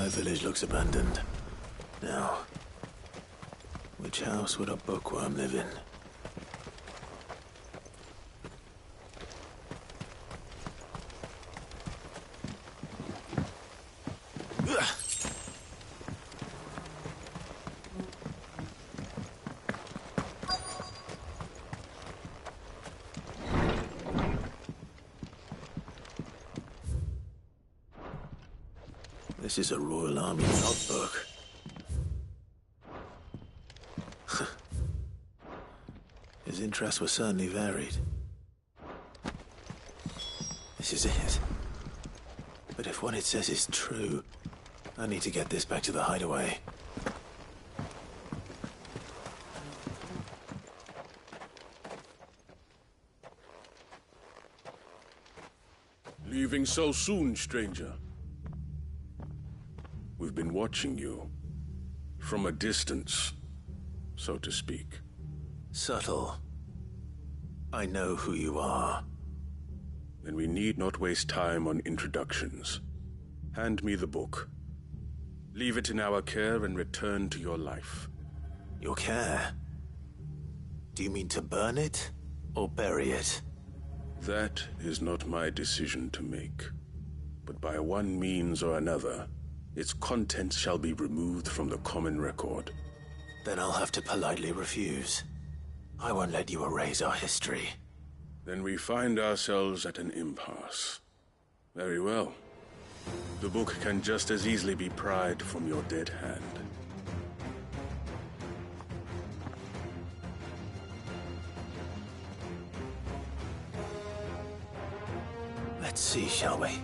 entire village looks abandoned. Now, which house would a bookworm live in? This is a Royal Army logbook. His interests were certainly varied. This is it. But if what it says is true, I need to get this back to the hideaway. Leaving so soon, stranger? We've been watching you. From a distance, so to speak. Subtle. I know who you are. Then we need not waste time on introductions. Hand me the book. Leave it in our care and return to your life. Your care? Do you mean to burn it, or bury it? That is not my decision to make. But by one means or another, its contents shall be removed from the common record. Then I'll have to politely refuse. I won't let you erase our history. Then we find ourselves at an impasse. Very well. The book can just as easily be pried from your dead hand. Let's see, shall we?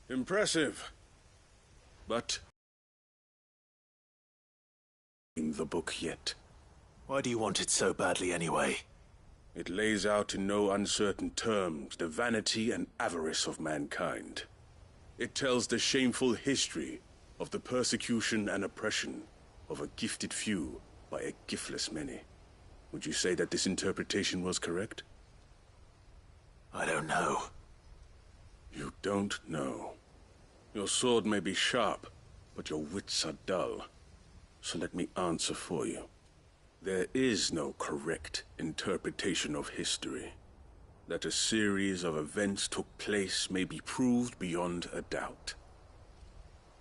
Impressive. But in the book yet. Why do you want it so badly anyway? It lays out in no uncertain terms the vanity and avarice of mankind. It tells the shameful history of the persecution and oppression of a gifted few by a giftless many. Would you say that this interpretation was correct? I don't know. You don't know. Your sword may be sharp, but your wits are dull. So let me answer for you. There is no correct interpretation of history. That a series of events took place may be proved beyond a doubt.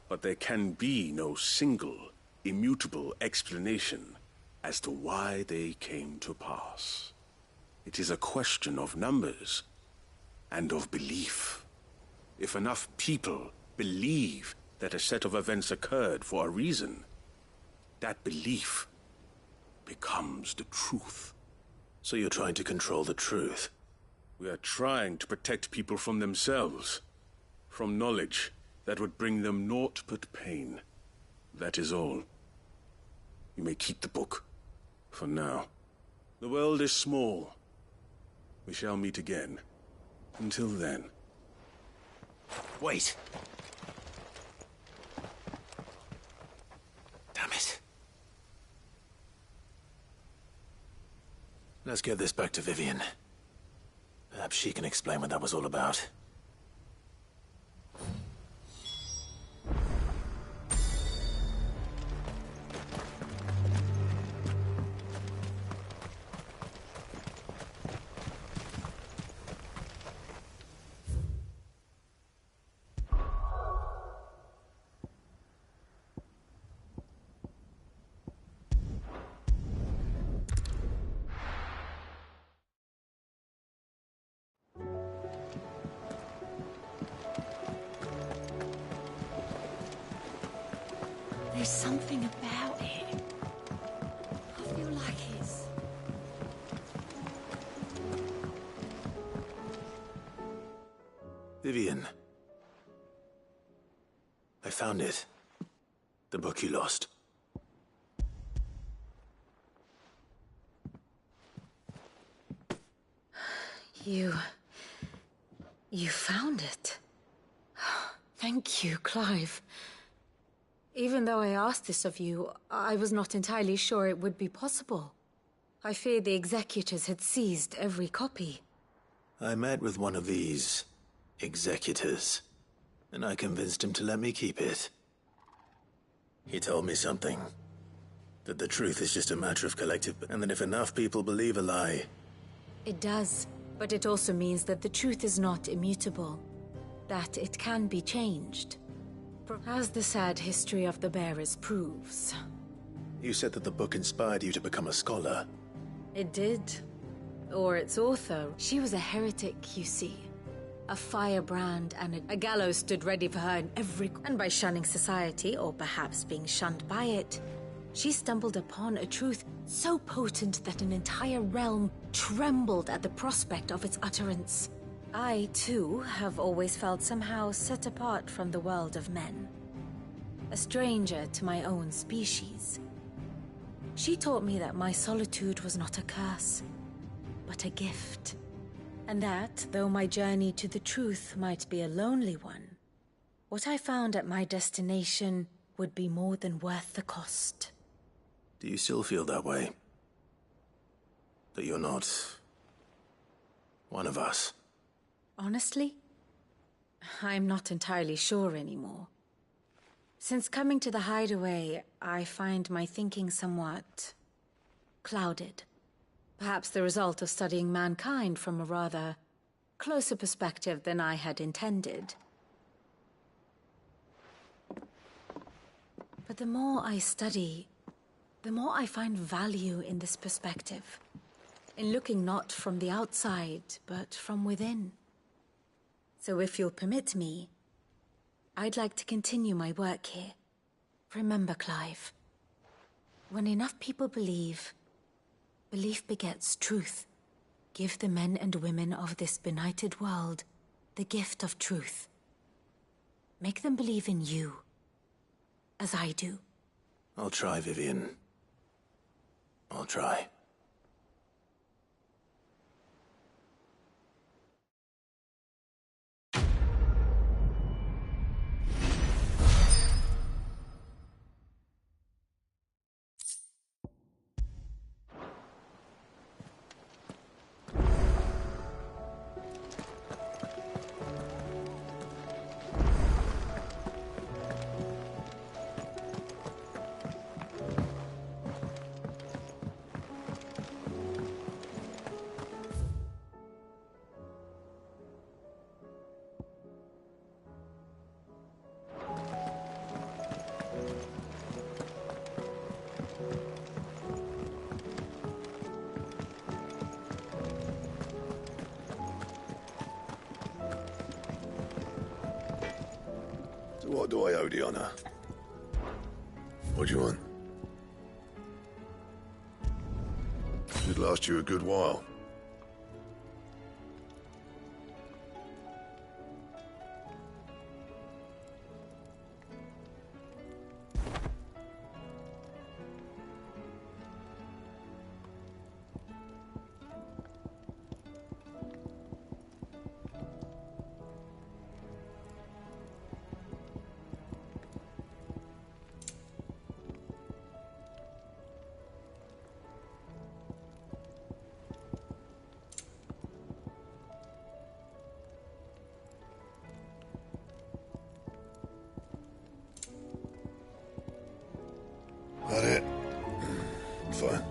But there can be no single, immutable explanation as to why they came to pass. It is a question of numbers and of belief. If enough people believe that a set of events occurred for a reason, that belief becomes the truth. So you're trying to control the truth? We are trying to protect people from themselves, from knowledge that would bring them naught but pain. That is all. You may keep the book, for now. The world is small. We shall meet again. Until then. Wait! Damn it. Let's get this back to Vivian. Perhaps she can explain what that was all about. There's something about it. I feel like it's... Vivian. I found it. The book you lost. You found it. Thank you, Clive. Even though I asked this of you, I was not entirely sure it would be possible. I feared the executors had seized every copy. I met with one of these executors, and I convinced him to let me keep it. He told me something. That the truth is just a matter of collective, and that if enough people believe a lie... It does, but it also means that the truth is not immutable. That it can be changed. As the sad history of the bearers proves. You said that the book inspired you to become a scholar. It did. Or its author. She was a heretic, you see. A firebrand and a gallows stood ready for her in every... And by shunning society, or perhaps being shunned by it, she stumbled upon a truth so potent that an entire realm trembled at the prospect of its utterance. I, too, have always felt somehow set apart from the world of men. A stranger to my own species. She taught me that my solitude was not a curse, but a gift. And that, though my journey to the truth might be a lonely one, what I found at my destination would be more than worth the cost. Do you still feel that way? That you're not... one of us? Honestly, I'm not entirely sure anymore. Since coming to the hideaway, I find my thinking somewhat clouded. Perhaps the result of studying mankind from a rather closer perspective than I had intended. But the more I study, the more I find value in this perspective. In looking not from the outside, but from within. So if you'll permit me, I'd like to continue my work here. Remember, Clive, when enough people believe, belief begets truth. Give the men and women of this benighted world the gift of truth. Make them believe in you, as I do. I'll try, Vivian. I'll try. So what do I owe the honor? What do you want? Should last you a good while. That it? Fine.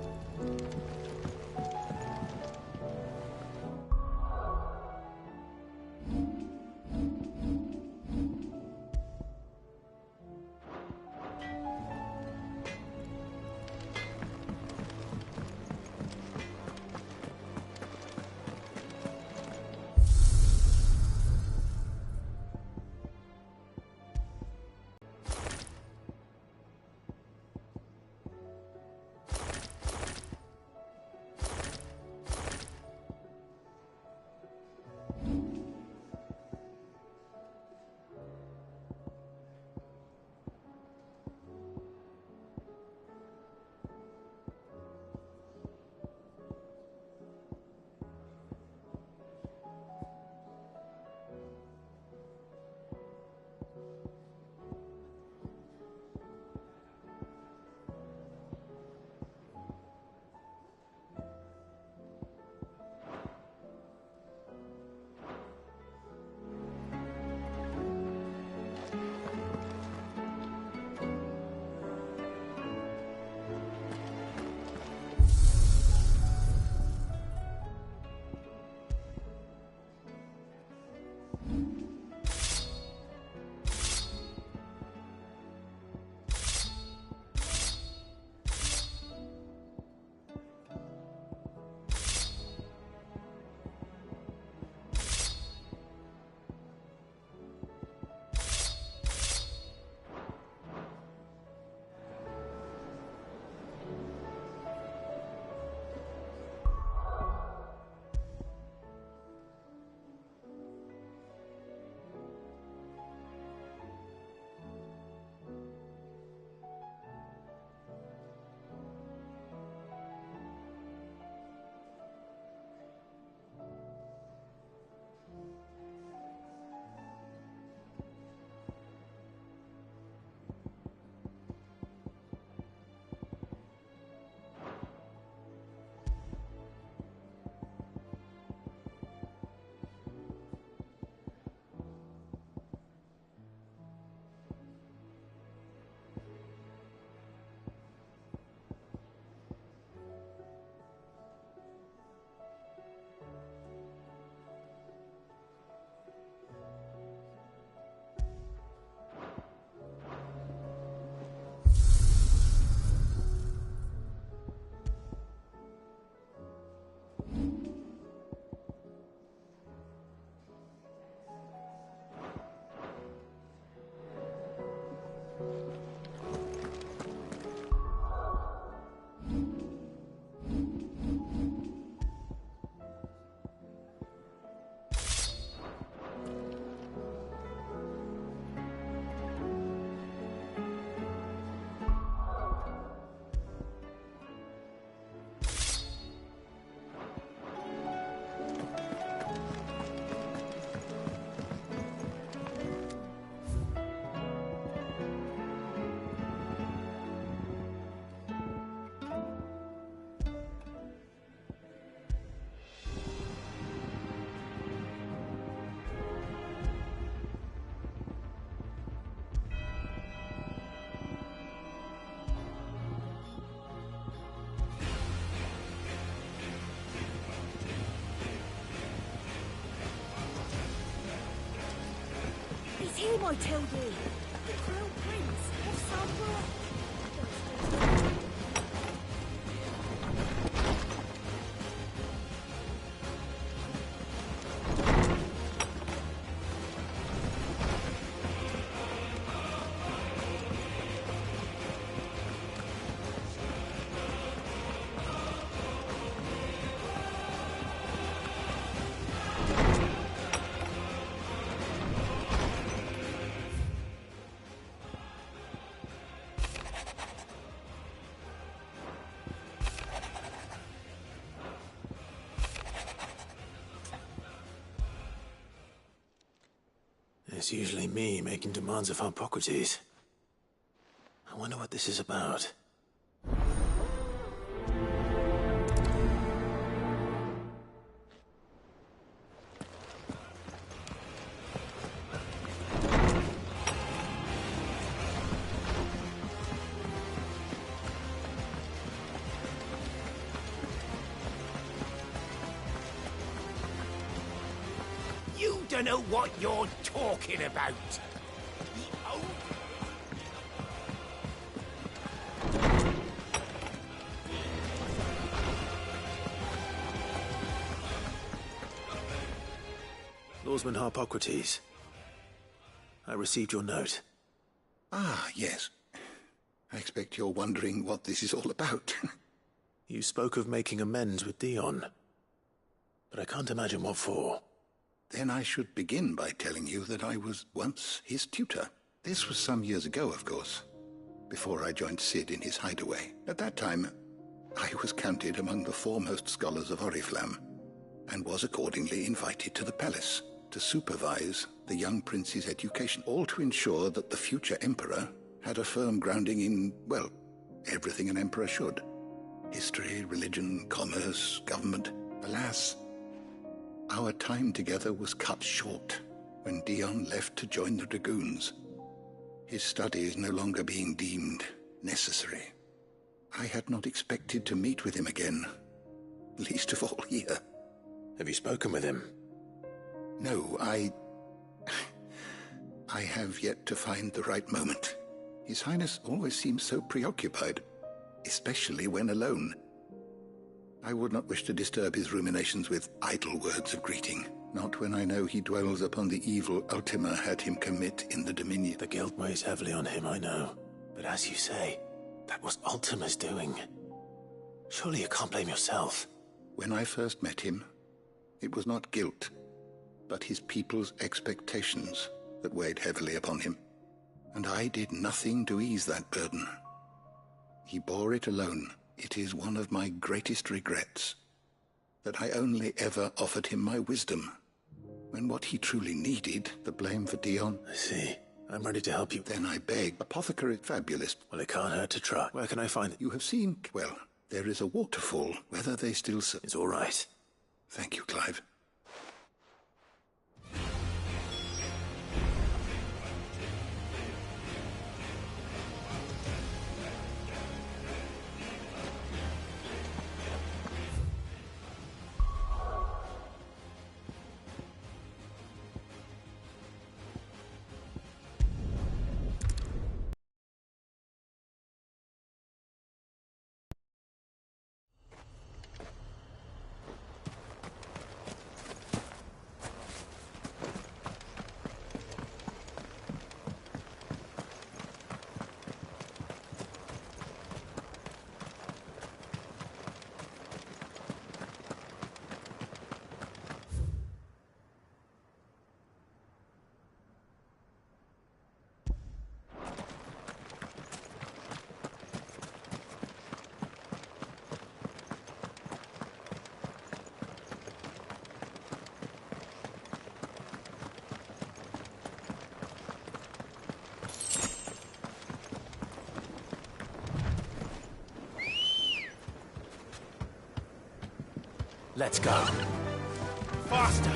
him, I tell you! The Crown Prince of Sunbrook! It's usually me making demands of Hippocrates. I wonder what this is about. You don't know what you're talking about. Lawsman Hippocrates. I received your note. Ah, yes. I expect you're wondering what this is all about. You spoke of making amends with Dion. But I can't imagine what for. Then I should begin by telling you that I was once his tutor. This was some years ago, of course, before I joined Cid in his hideaway. At that time, I was counted among the foremost scholars of Oriflamme, and was accordingly invited to the palace to supervise the young prince's education, all to ensure that the future emperor had a firm grounding in, well, everything an emperor should. History, religion, commerce, government. Alas, our time together was cut short when Dion left to join the dragoons, his studies no longer being deemed necessary. I had not expected to meet with him again, least of all here. Have you spoken with him? No, I have yet to find the right moment. His Highness always seems so preoccupied, especially when alone. I would not wish to disturb his ruminations with idle words of greeting, not when I know he dwells upon the evil Ultima had him commit in the Dominion. The guilt weighs heavily on him, I know. But as you say, that was Ultima's doing. Surely you can't blame yourself. When I first met him, it was not guilt, but his people's expectations that weighed heavily upon him. And I did nothing to ease that burden. He bore it alone. It is one of my greatest regrets that I only ever offered him my wisdom, when what he truly needed, the blame for Dion. I see. I'm ready to help you. Then I beg. Apothecary fabulous. Well, it can't hurt to try. Where can I find it? You have seen, well, there is a waterfall. Whether they still serve. It's all right. Thank you, Clive. Let's go. Faster!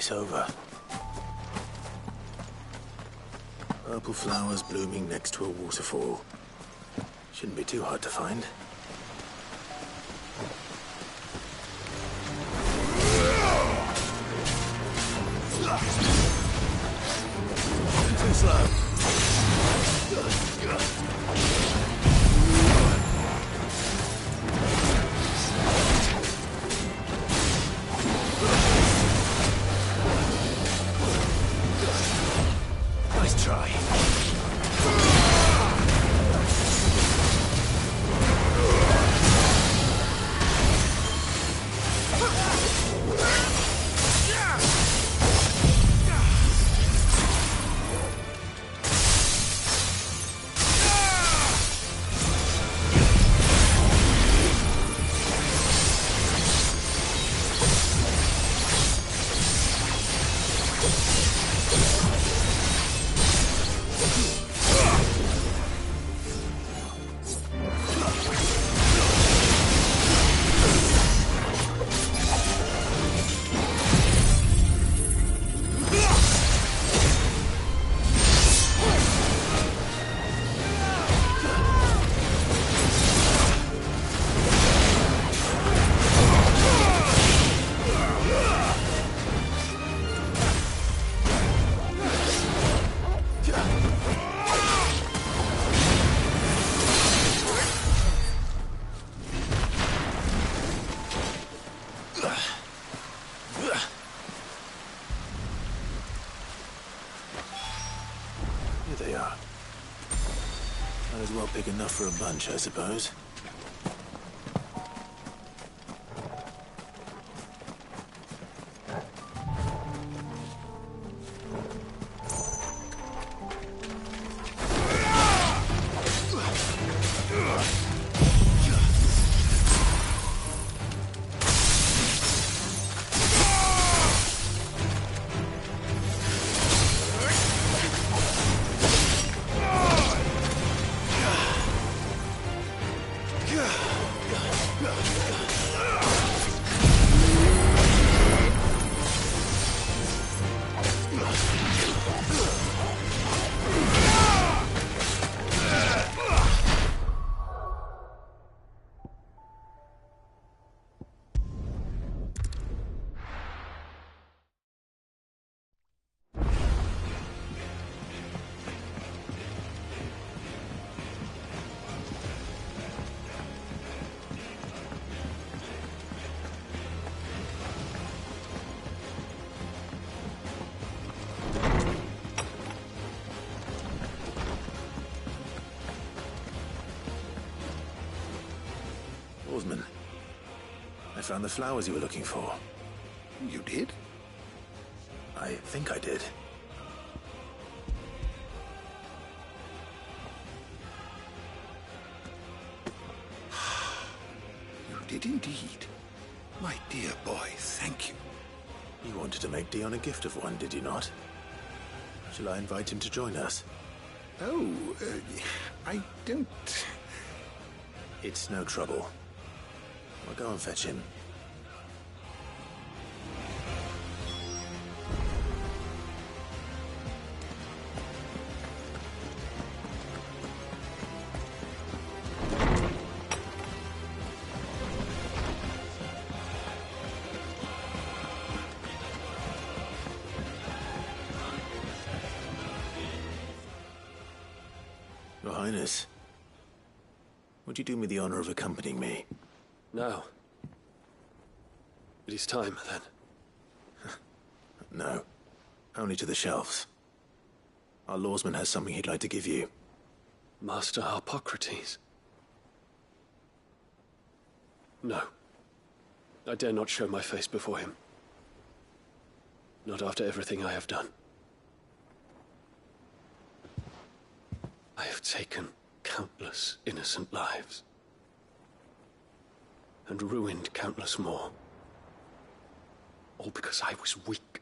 place over. Purple flowers blooming next to a waterfall. Shouldn't be too hard to find. Too slow. Nice try. Here they are. Might as well pick enough for a bunch, I suppose. Oarsman, I found the flowers you were looking for. You did? I think I did. You did indeed. My dear boy, thank you. You wanted to make Dion a gift of one, did you not? Shall I invite him to join us? Oh, I don't... It's no trouble. I'll go and fetch him. Your Highness, would you do me the honor of accompanying me? No. It is time, then. No. Only to the shelves. Our lawsman has something he'd like to give you. Master Harpocrates. No. I dare not show my face before him. Not after everything I have done. I have taken countless innocent lives. And ruined countless more. All because I was weak.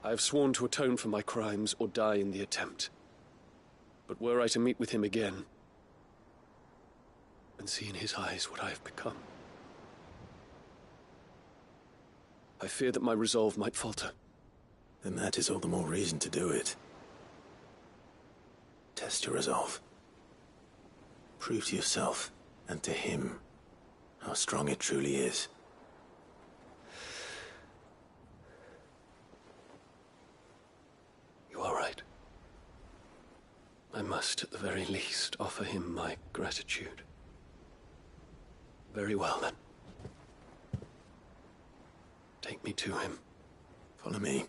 I have sworn to atone for my crimes or die in the attempt. But were I to meet with him again, and see in his eyes what I have become, I fear that my resolve might falter. Then that is all the more reason to do it. Test your resolve. Prove to yourself, and to him, how strong it truly is. You are right. I must, at the very least, offer him my gratitude. Very well, then. Take me to him. Follow me.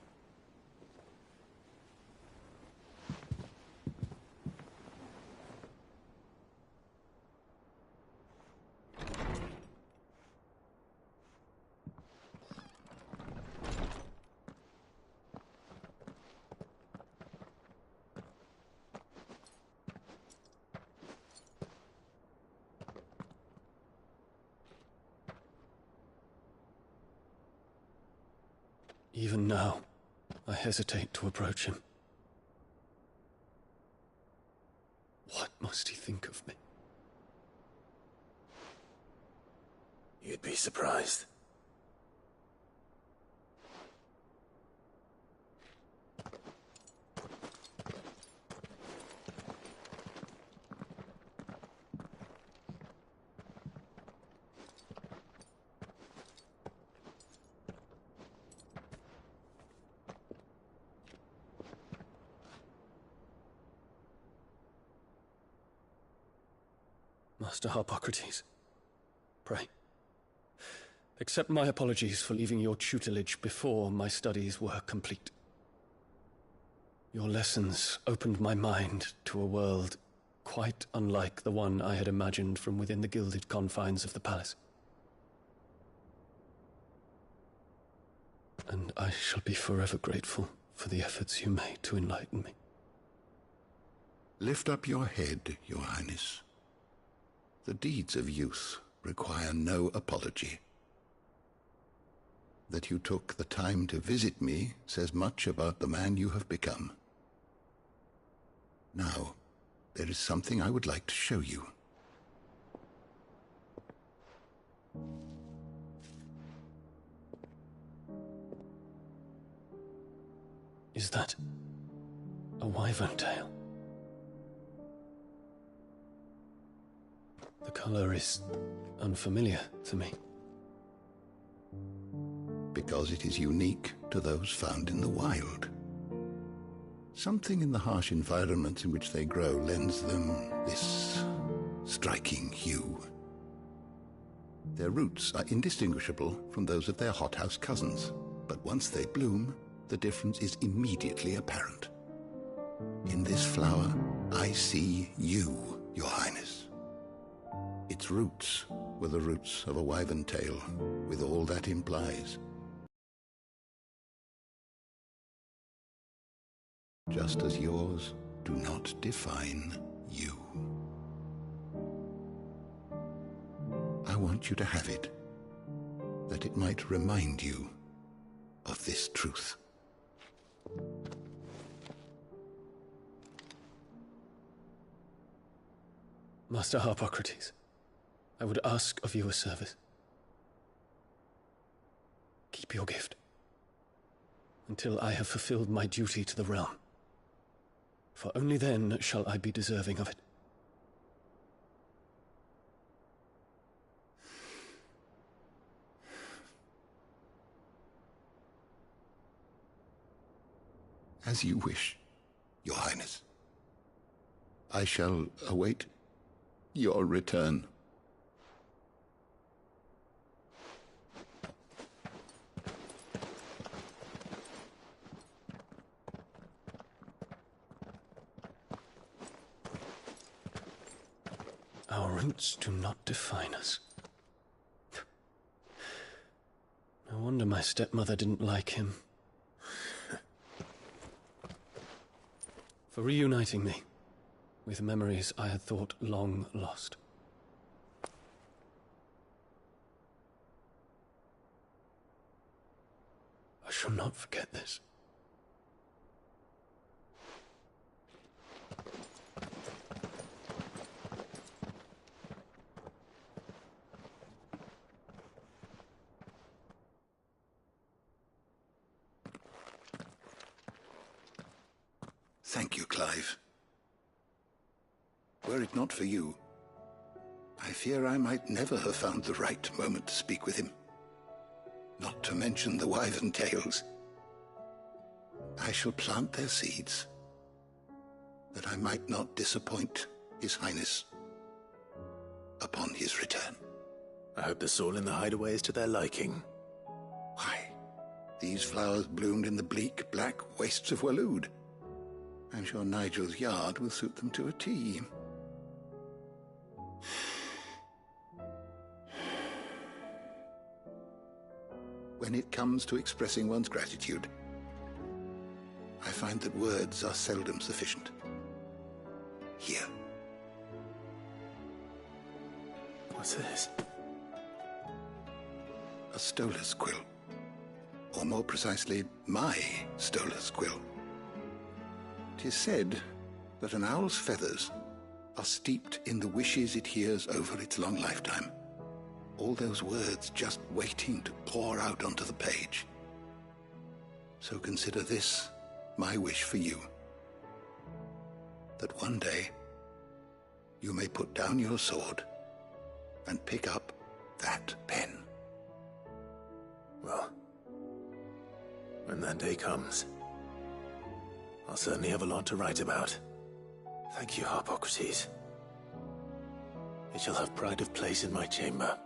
Even now, I hesitate to approach him. What must he think of me? You'd be surprised. Master Harpocrates, pray, accept my apologies for leaving your tutelage before my studies were complete. Your lessons opened my mind to a world quite unlike the one I had imagined from within the gilded confines of the palace. And I shall be forever grateful for the efforts you made to enlighten me. Lift up your head, Your Highness. The deeds of youth require no apology. That you took the time to visit me says much about the man you have become. Now, there is something I would like to show you. Is that a wyvern tail? The color is unfamiliar to me. Because it is unique to those found in the wild. Something in the harsh environments in which they grow lends them this striking hue. Their roots are indistinguishable from those of their hothouse cousins, but once they bloom, the difference is immediately apparent. In this flower, I see you, Your Highness. Its roots were the roots of a wyvern tail, with all that implies. Just as yours do not define you. I want you to have it, that it might remind you of this truth. Master Harpocrates, I would ask of you a service. Keep your gift until I have fulfilled my duty to the realm, for only then shall I be deserving of it. As you wish, Your Highness. I shall await your return. Our roots do not define us. No wonder my stepmother didn't like him. For reuniting me with memories I had thought long lost. I shall not forget this. Thank you, Clive. Were it not for you, I fear I might never have found the right moment to speak with him. Not to mention the wyvern tales. I shall plant their seeds, that I might not disappoint His Highness upon his return. I hope the soil in the hideaway is to their liking. Why, these flowers bloomed in the bleak, black wastes of Waloed. I'm sure Nigel's yard will suit them to a T. When it comes to expressing one's gratitude, I find that words are seldom sufficient. Here. What's this? A stolas quill. Or more precisely, my stolas quill. 'Tis said that an owl's feathers are steeped in the wishes it hears over its long lifetime. All those words just waiting to pour out onto the page. So consider this my wish for you. That one day you may put down your sword and pick up that pen. Well, when that day comes, I'll certainly have a lot to write about. Thank you, Harpocrates. It shall have pride of place in my chamber.